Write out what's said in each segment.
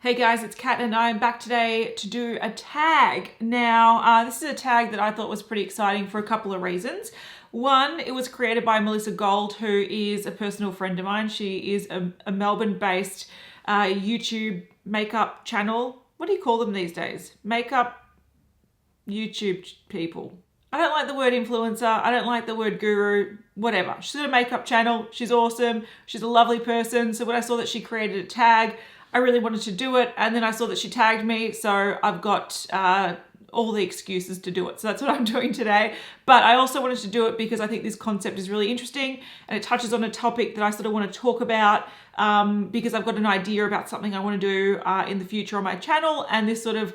Hey guys, it's Kat and I'm back today to do a tag. Now, this is a tag that I thought was pretty exciting for a couple of reasons. One, it was created by Melissa Gold, who is a personal friend of mine. She is a Melbourne-based YouTube makeup channel. What do you call them these days? Makeup YouTube people. I don't like the word influencer. I don't like the word guru, whatever. She's got a makeup channel. She's awesome. She's a lovely person. So when I saw that she created a tag, I really wanted to do it. And then I saw that she tagged me. So I've got all the excuses to do it. So that's what I'm doing today. But I also wanted to do it because I think this concept is really interesting and it touches on a topic that I sort of want to talk about because I've got an idea about something I want to do in the future on my channel. And this sort of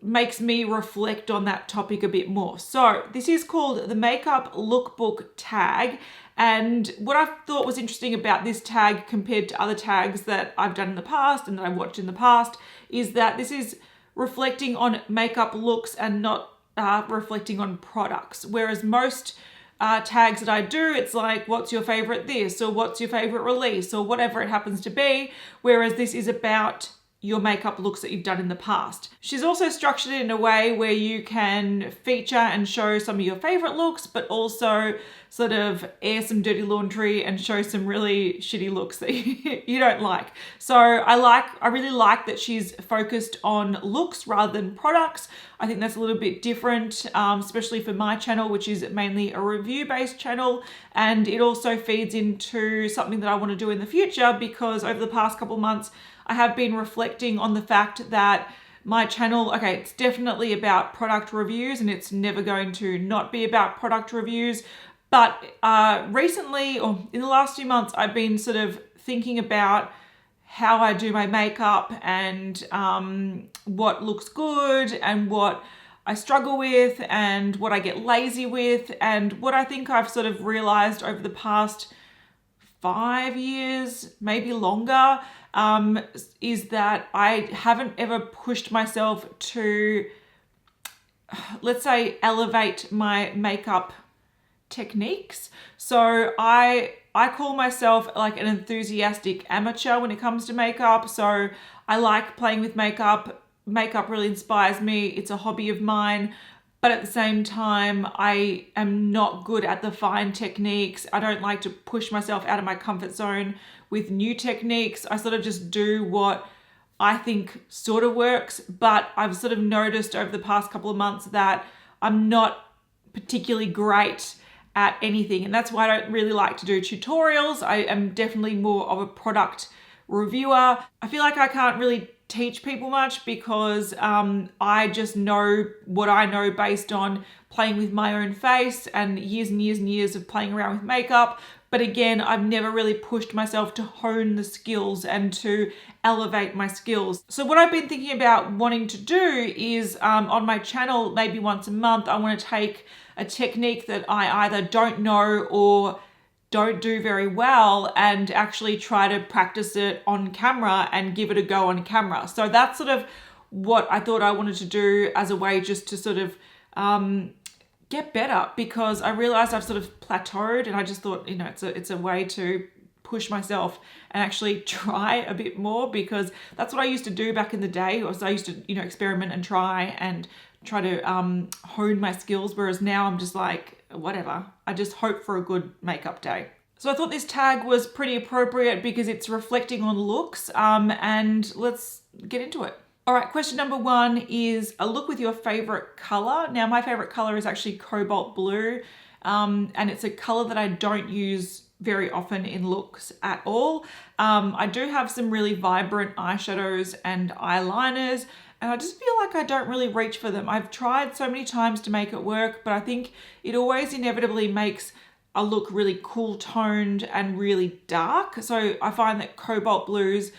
makes me reflect on that topic a bit more. So this is called the Makeup Lookbook Tag. And what I thought was interesting about this tag compared to other tags that I've done in the past and that I've watched in the past is that this is reflecting on makeup looks and not reflecting on products. Whereas most tags that I do, it's like, what's your favorite this, or what's your favorite release, or whatever it happens to be. Whereas this is about your makeup looks that you've done in the past. She's also structured it in a way where you can feature and show some of your favorite looks, but also sort of air some dirty laundry and show some really shitty looks that you don't like. So I really like that she's focused on looks rather than products. I think that's a little bit different, especially for my channel, which is mainly a review-based channel. And it also feeds into something that I want to do in the future because over the past couple months, I have been reflecting on the fact that my channel, okay, it's definitely about product reviews and it's never going to not be about product reviews. But recently, or in the last few months, I've been sort of thinking about how I do my makeup and what looks good and what I struggle with and what I get lazy with. And what I think I've sort of realized over the past 5 years, maybe longer, is that I haven't ever pushed myself to, let's say, elevate my makeup techniques. So I call myself like an enthusiastic amateur when it comes to makeup. So I like playing with makeup. Makeup really inspires me. It's a hobby of mine. But at the same time, I am not good at the fine techniques. I don't like to push myself out of my comfort zone with new techniques. I sort of just do what I think sort of works. But I've sort of noticed over the past couple of months that I'm not particularly great at anything. And that's why I don't really like to do tutorials. I am definitely more of a product reviewer. I feel like I can't really teach people much because I just know what I know based on playing with my own face and years and years and years of playing around with makeup. But again, I've never really pushed myself to hone the skills and to elevate my skills. So what I've been thinking about wanting to do is on my channel, maybe once a month, I want to take a technique that I either don't know or don't do very well and actually try to practice it on camera and give it a go on camera. So that's sort of what I thought I wanted to do as a way just to sort of get better, because I realized I've sort of plateaued and I just thought, you know, it's a way to push myself and actually try a bit more, because that's what I used to do back in the day. Was I used to, you know, experiment and try to hone my skills, whereas now I'm just like, whatever. I just hope for a good makeup day. So I thought this tag was pretty appropriate because it's reflecting on looks, and let's get into it. All right, question number one is a look with your favorite color. Now, my favorite color is actually cobalt blue, and it's a color that I don't use very often in looks at all. I do have some really vibrant eyeshadows and eyeliners, and I just feel like I don't really reach for them. I've tried so many times to make it work, but I think it always inevitably makes a look really cool toned and really dark. So I find that cobalt blues,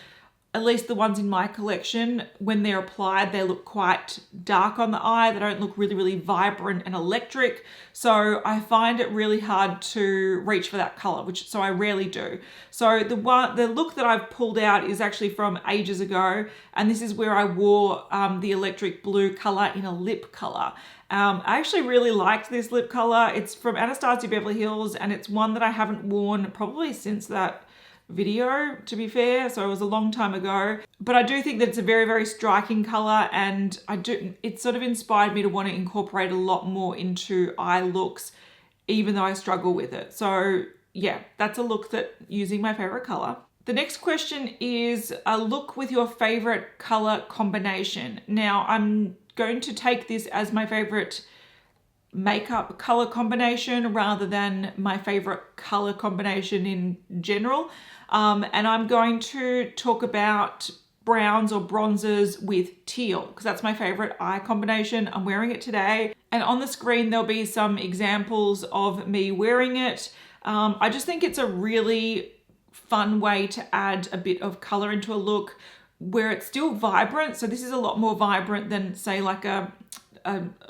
at least the ones in my collection, when they're applied, they look quite dark on the eye. They don't look really, really vibrant and electric. So I find it really hard to reach for that color, so I rarely do. So the look that I've pulled out is actually from ages ago. And this is where I wore the electric blue color in a lip color. I actually really liked this lip color. It's from Anastasia Beverly Hills, and it's one that I haven't worn probably since that video, to be fair, so it was a long time ago. But I do think that it's a very, very striking color, and it sort of inspired me to want to incorporate a lot more into eye looks, even though I struggle with it. So yeah, that's a look that using my favorite color. The next question is a look with your favorite color combination. Now I'm going to take this as my favorite makeup color combination rather than my favorite color combination in general. And I'm going to talk about browns or bronzers with teal, because that's my favorite eye combination. I'm wearing it today, and on the screen there'll be some examples of me wearing it. I just think it's a really fun way to add a bit of color into a look where it's still vibrant. So this is a lot more vibrant than, say, like a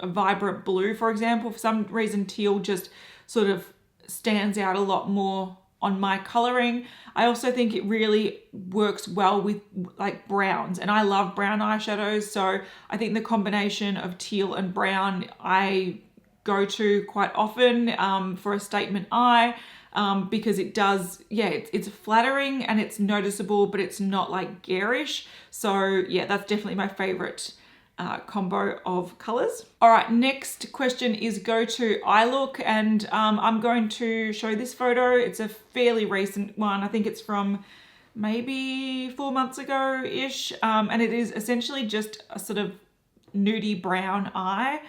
vibrant blue, for example. For some reason, teal just sort of stands out a lot more on my coloring. I also think it really works well with like browns, and I love brown eyeshadows. So I think the combination of teal and brown I go to quite often for a statement eye. Because it does, yeah, it's flattering and it's noticeable, but it's not like garish. So yeah, that's definitely my favorite combo of colors. All right, next question is go to eye look, and I'm going to show this photo. It's a fairly recent one. I think it's from maybe 4 months ago-ish, and it is essentially just a sort of nudie brown eye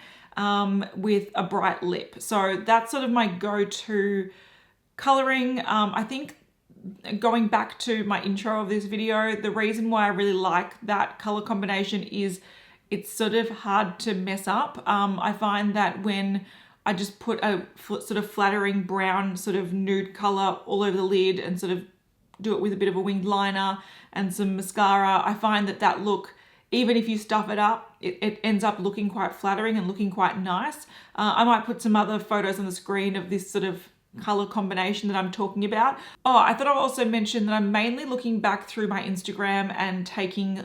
with a bright lip. So that's sort of my go-to coloring. I think going back to my intro of this video, the reason why I really like that color combination is it's sort of hard to mess up. I find that when I just put a sort of flattering brown sort of nude color all over the lid and sort of do it with a bit of a winged liner and some mascara, I find that that look, even if you stuff it up, it ends up looking quite flattering and looking quite nice. I might put some other photos on the screen of this sort of color combination that I'm talking about. Oh, I thought I'll also mention that I'm mainly looking back through my Instagram and taking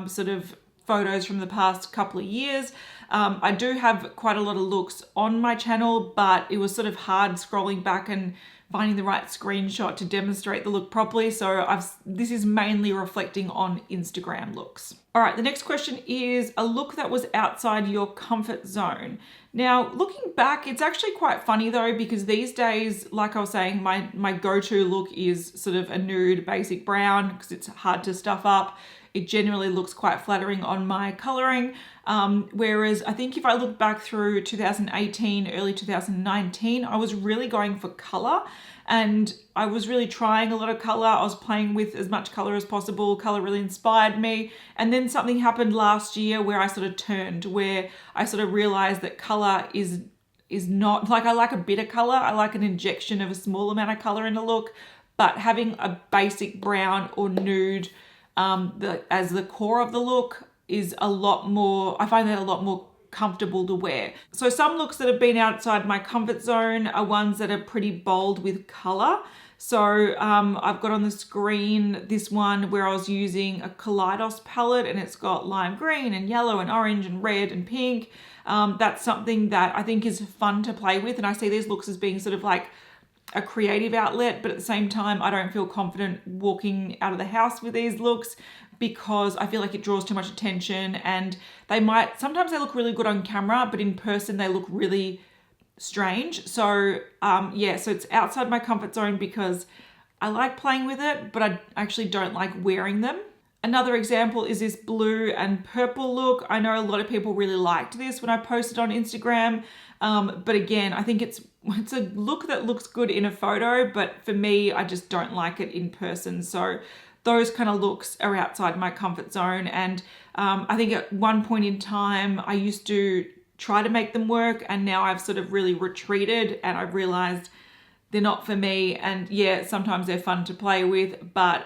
sort of photos from the past couple of years. I do have quite a lot of looks on my channel, but it was sort of hard scrolling back and finding the right screenshot to demonstrate the look properly. So this is mainly reflecting on Instagram looks. All right, the next question is a look that was outside your comfort zone. Now, looking back, it's actually quite funny though, because these days, like I was saying, my go-to look is sort of a nude basic brown because it's hard to stuff up. It generally looks quite flattering on my coloring. Whereas I think if I look back through 2018, early 2019, I was really going for color, and I was really trying a lot of color. I was playing with as much color as possible. Color really inspired me. And then something happened last year where I sort of turned, where I sort of realized that color is not, like, I like a bit of color. I like an injection of a small amount of color in a look, but having a basic brown or nude as the core of the look is a lot more, I find that a lot more comfortable to wear. So some looks that have been outside my comfort zone are ones that are pretty bold with color. So I've got on the screen this one where I was using a Kaleidos palette, and it's got lime green and yellow and orange and red and pink. That's something that I think is fun to play with, and I see these looks as being sort of like a creative outlet, but at the same time, I don't feel confident walking out of the house with these looks because I feel like it draws too much attention, and sometimes they look really good on camera, but in person they look really strange. So yeah, so it's outside my comfort zone because I like playing with it, but I actually don't like wearing them. Another example is this blue and purple look. I know a lot of people really liked this when I posted on Instagram, but again, I think it's a look that looks good in a photo, but for me, I just don't like it in person. So those kind of looks are outside my comfort zone. And I think at one point in time, I used to try to make them work, and now I've sort of really retreated and I've realized they're not for me. And yeah, sometimes they're fun to play with, but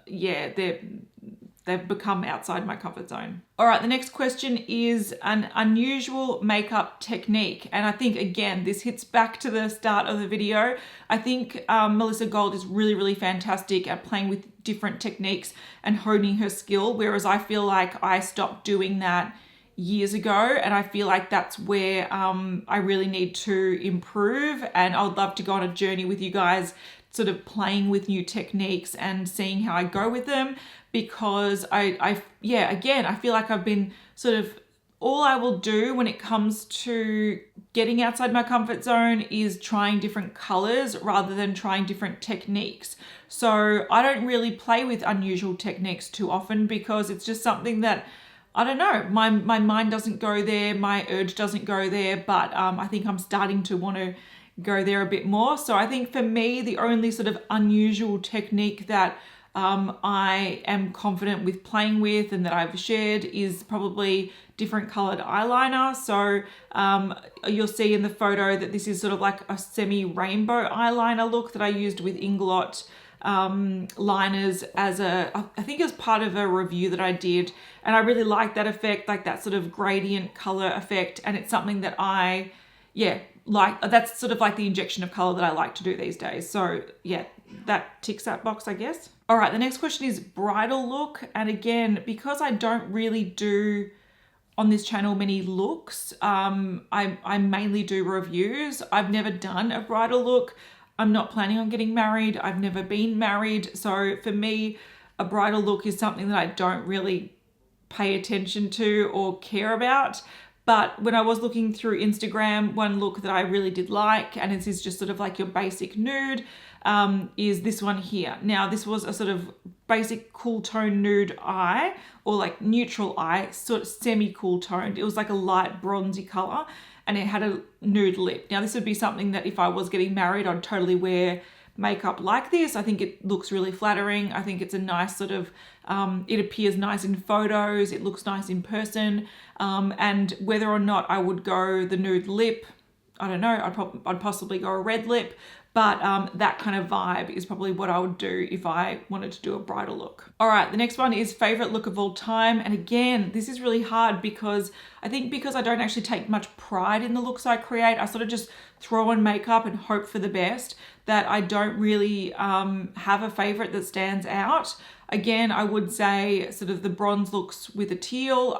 yeah, they've become outside my comfort zone. All right, the next question is an unusual makeup technique. And I think, again, this hits back to the start of the video. I think Melissa Gold is really, really fantastic at playing with different techniques and honing her skill, whereas I feel like I stopped doing that years ago, and I feel like that's where I really need to improve. And I would love to go on a journey with you guys sort of playing with new techniques and seeing how I go with them, because again, I feel like I've been sort of, all I will do when it comes to getting outside my comfort zone is trying different colors rather than trying different techniques. So I don't really play with unusual techniques too often, because it's just something that, I don't know, my mind doesn't go there, my urge doesn't go there, but I think I'm starting to want to go there a bit more. So I think for me, the only sort of unusual technique that I am confident with playing with and that I've shared is probably different colored eyeliner. So you'll see in the photo that this is sort of like a semi-rainbow eyeliner look that I used with Inglot liners as I think it was part of a review that I did, and I really like that effect, like that sort of gradient color effect, and it's something that I like. That's sort of like the injection of color that I like to do these days. So yeah, that ticks that box, I guess. All right, the next question is bridal look, and again, because I don't really do on this channel many looks, I mainly do reviews. I've never done a bridal look. I'm not planning on getting married. I've never been married. So for me, a bridal look is something that I don't really pay attention to or care about. But when I was looking through Instagram, one look that I really did like, and this is just sort of like your basic nude, is this one here. Now, this was a sort of basic cool tone nude eye, or like neutral eye, sort of semi-cool toned. It was like a light bronzy color, and it had a nude lip. Now, this would be something that if I was getting married, I'd totally wear makeup like this. I think it looks really flattering. I think it's a nice sort of, it appears nice in photos. It looks nice in person. And whether or not I would go the nude lip, I don't know, I'd possibly go a red lip, but that kind of vibe is probably what I would do if I wanted to do a bridal look. All right, the next one is favorite look of all time. And again, this is really hard because I think because I don't actually take much pride in the looks I create, I sort of just throw on makeup and hope for the best, that I don't really have a favorite that stands out. Again, I would say sort of the bronze looks with a teal,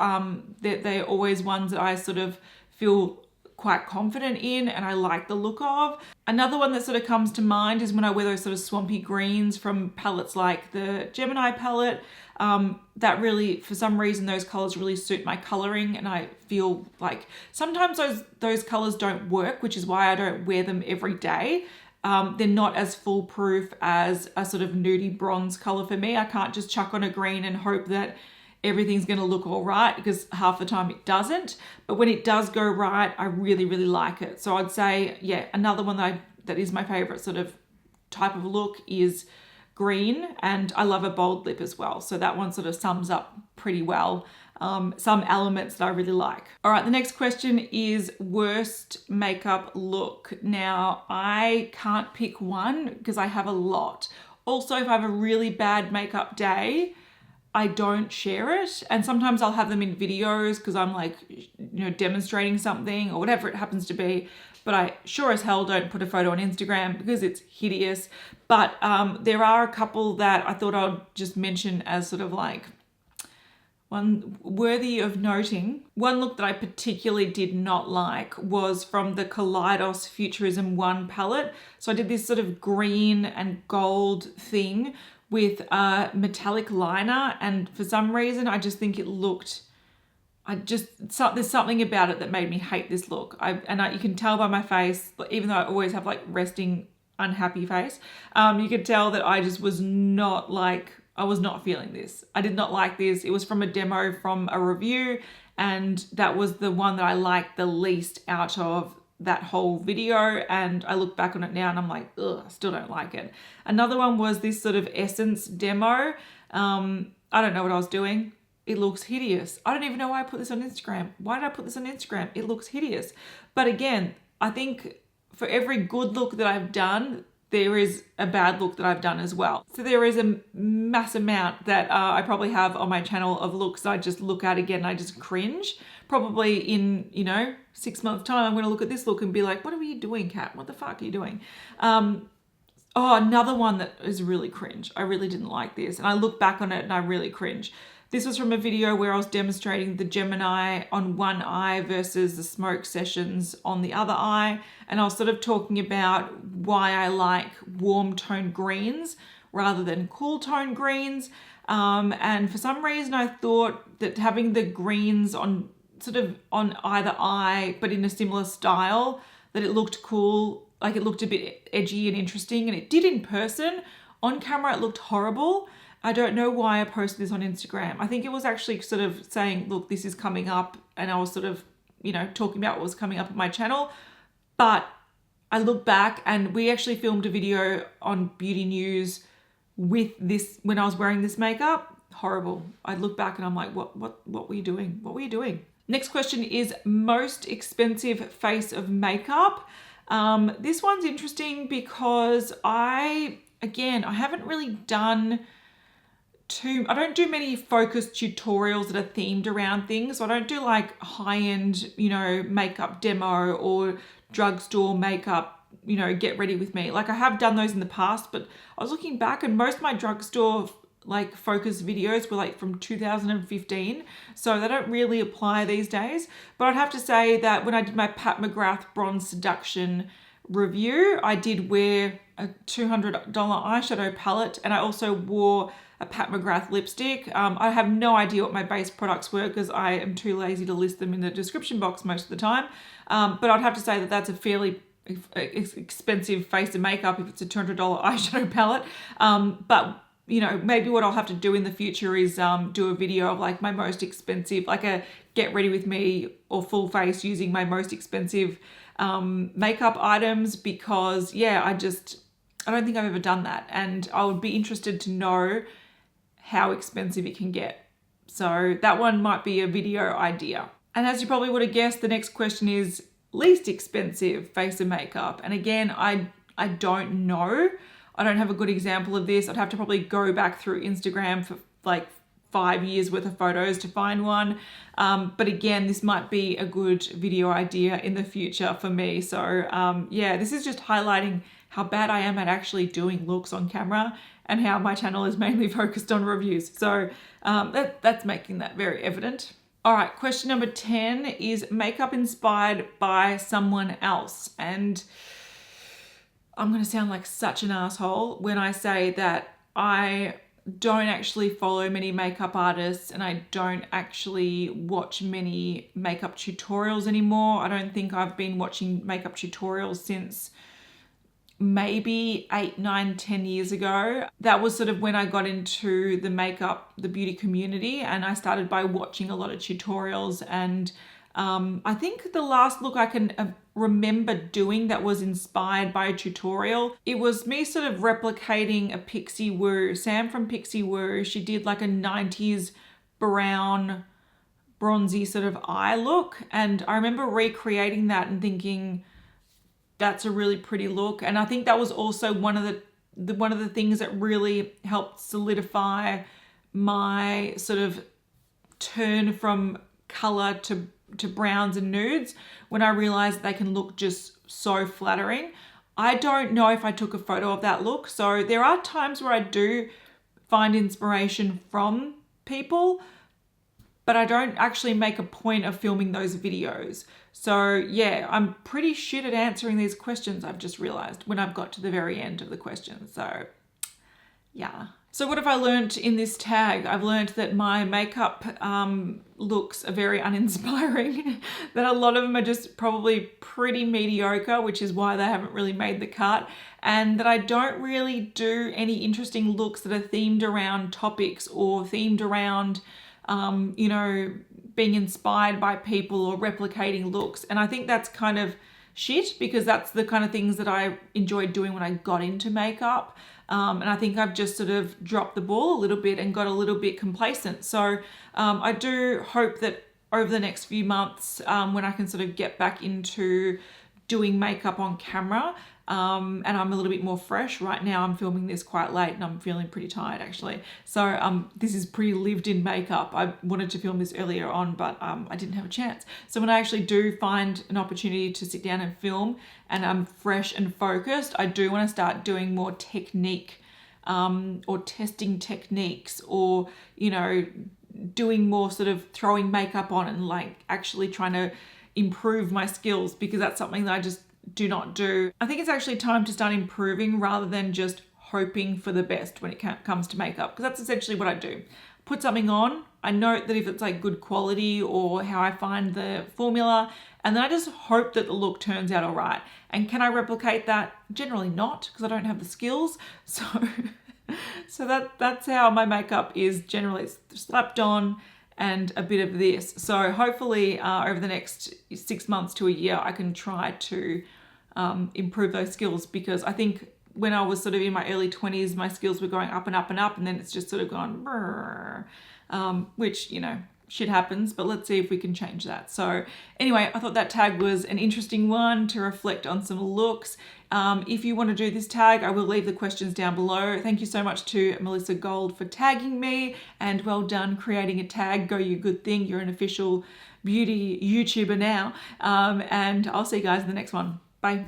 they're always ones that I sort of feel quite confident in and I like the look of. Another one that sort of comes to mind is when I wear those sort of swampy greens from palettes like the Gemini palette. That really, for some reason, those colors really suit my coloring, and I feel like sometimes those colors don't work, which is why I don't wear them every day. They're not as foolproof as a sort of nudie bronze color for me. I can't just chuck on a green and hope that everything's going to look all right, because half the time it doesn't. But when it does go right, I really, really like it. So I'd say, yeah, another one that is my favorite sort of type of look is green, and I love a bold lip as well. So that one sort of sums up pretty well some elements that I really like. All right, the next question is worst makeup look. Now, I can't pick one because I have a lot. Also, if I have a really bad makeup day, I don't share it. And sometimes I'll have them in videos because I'm like, demonstrating something or whatever it happens to be. But I sure as hell don't put a photo on Instagram because it's hideous. But there are a couple that I thought I'd just mention as sort of like one worthy of noting. One look that I particularly did not like was from the Kaleidos Futurism 1 palette. So I did this sort of green and gold thing with a metallic liner, and for some reason I just think it looked, there's something about it that made me hate this look. You can tell by my face, even though I always have like resting unhappy face, you could tell that I just was not like, I was not feeling this. I did not like this. It was from a demo from a review, and that was the one that I liked the least out of that whole video. And I look back on it now and I'm like, ugh, I still don't like it. Another one was this sort of Essence demo. I don't know what I was doing. It looks hideous. I don't even know why I put this on Instagram. Why did I put this on Instagram? It looks hideous. But again, I think for every good look that I've done, there is a bad look that I've done as well. So there is a mass amount that I probably have on my channel of looks that I just look at again and I just cringe. Probably in, 6 months time, I'm going to look at this look and be like, what are you doing, Kat? What the fuck are you doing? Another one that is really cringe. I really didn't like this. And I look back on it and I really cringe. This was from a video where I was demonstrating the Gemini on one eye versus the smoke sessions on the other eye. And I was sort of talking about why I like warm tone greens rather than cool tone greens. And for some reason I thought that having the greens on sort of on either eye, but in a similar style, that it looked cool, like it looked a bit edgy and interesting, and it did in person. On camera, it looked horrible. I don't know why I posted this on Instagram. I think it was actually sort of saying, look, this is coming up, and I was sort of, you know, talking about what was coming up on my channel. But I look back and we actually filmed a video on Beauty News with this when I was wearing this makeup. Horrible. I look back and I'm like, what were you doing? What were you doing? Next question is most expensive face of makeup. This one's interesting because I haven't really done I don't do many focused tutorials that are themed around things. So I don't do like high-end, you know, makeup demo or drugstore makeup, you know, get ready with me. Like I have done those in the past, but I was looking back and most of my drugstore like focus videos were like from 2015. So they don't really apply these days. But I'd have to say that when I did my Pat McGrath Bronze Seduction review, I did wear a $200 eyeshadow palette, and I also wore a Pat McGrath lipstick. I have no idea what my base products were because I am too lazy to list them in the description box most of the time. But I'd have to say that that's a fairly expensive face of makeup if it's a $200 eyeshadow palette. But you know, maybe what I'll have to do in the future is do a video of like my most expensive, like a get ready with me or full face using my most expensive makeup items, because yeah, I don't think I've ever done that, and I would be interested to know how expensive it can get. So that one might be a video idea. And as you probably would have guessed, the next question is least expensive face of makeup. And again, I don't know. I don't have a good example of this. I'd have to probably go back through Instagram for like 5 years worth of photos to find one. But again, this might be a good video idea in the future for me. So yeah, this is just highlighting how bad I am at actually doing looks on camera and how my channel is mainly focused on reviews. So that's making that very evident. All right, question number 10 is makeup inspired by someone else. And I'm gonna sound like such an asshole when I say that I don't actually follow many makeup artists and I don't actually watch many makeup tutorials anymore. I don't think I've been watching makeup tutorials since maybe 8, 9, 10 years ago. That was sort of when I got into the beauty community, and I started by watching a lot of tutorials. And I think the last look I can remember doing that was inspired by a tutorial, it was me sort of replicating a Pixie Woo. Sam from Pixie Woo, she did like a 90s brown bronzy sort of eye look, and I remember recreating that and thinking that's a really pretty look. And I think that was also one of the things that really helped solidify my sort of turn from color to browns and nudes, when I realized they can look just so flattering. I don't know if I took a photo of that look. So there are times where I do find inspiration from people, but I don't actually make a point of filming those videos. So yeah, I'm pretty shit at answering these questions, I've just realized when I've got to the very end of the questions. So yeah. So what have I learned in this tag? I've learned that my makeup looks are very uninspiring, that a lot of them are just probably pretty mediocre, which is why they haven't really made the cut, and that I don't really do any interesting looks that are themed around topics or themed around, you know, being inspired by people or replicating looks. And I think that's kind of shit, because that's the kind of things that I enjoyed doing when I got into makeup. And I think I've just sort of dropped the ball a little bit and got a little bit complacent. So I do hope that over the next few months, when I can sort of get back into doing makeup on camera, and I'm a little bit more fresh. Right now I'm filming this quite late and I'm feeling pretty tired actually. So this is pretty lived in makeup. I wanted to film this earlier on, but I didn't have a chance. So when I actually do find an opportunity to sit down and film and I'm fresh and focused, I do want to start doing more technique or testing techniques, or, you know, doing more sort of throwing makeup on and like actually trying to improve my skills, because that's something that I just do not do. I think it's actually time to start improving rather than just hoping for the best when it comes to makeup, because that's essentially what I do. Put something on, I note that if it's like good quality or how I find the formula, and then I just hope that the look turns out all right. And can I replicate that? Generally not, because I don't have the skills. So that's how my makeup is generally slapped on and a bit of this. So hopefully over the next 6 months to a year, I can try to improve those skills, because I think when I was sort of in my early 20s, my skills were going up and up and up, and then it's just sort of gone, which, you know, shit happens, but let's see if we can change that. So anyway, I thought that tag was an interesting one to reflect on some looks. If you want to do this tag, I will leave the questions down below. Thank you so much to Melissa Gold for tagging me, and well done creating a tag. Go you good thing. You're an official beauty YouTuber now. And I'll see you guys in the next one. Bye.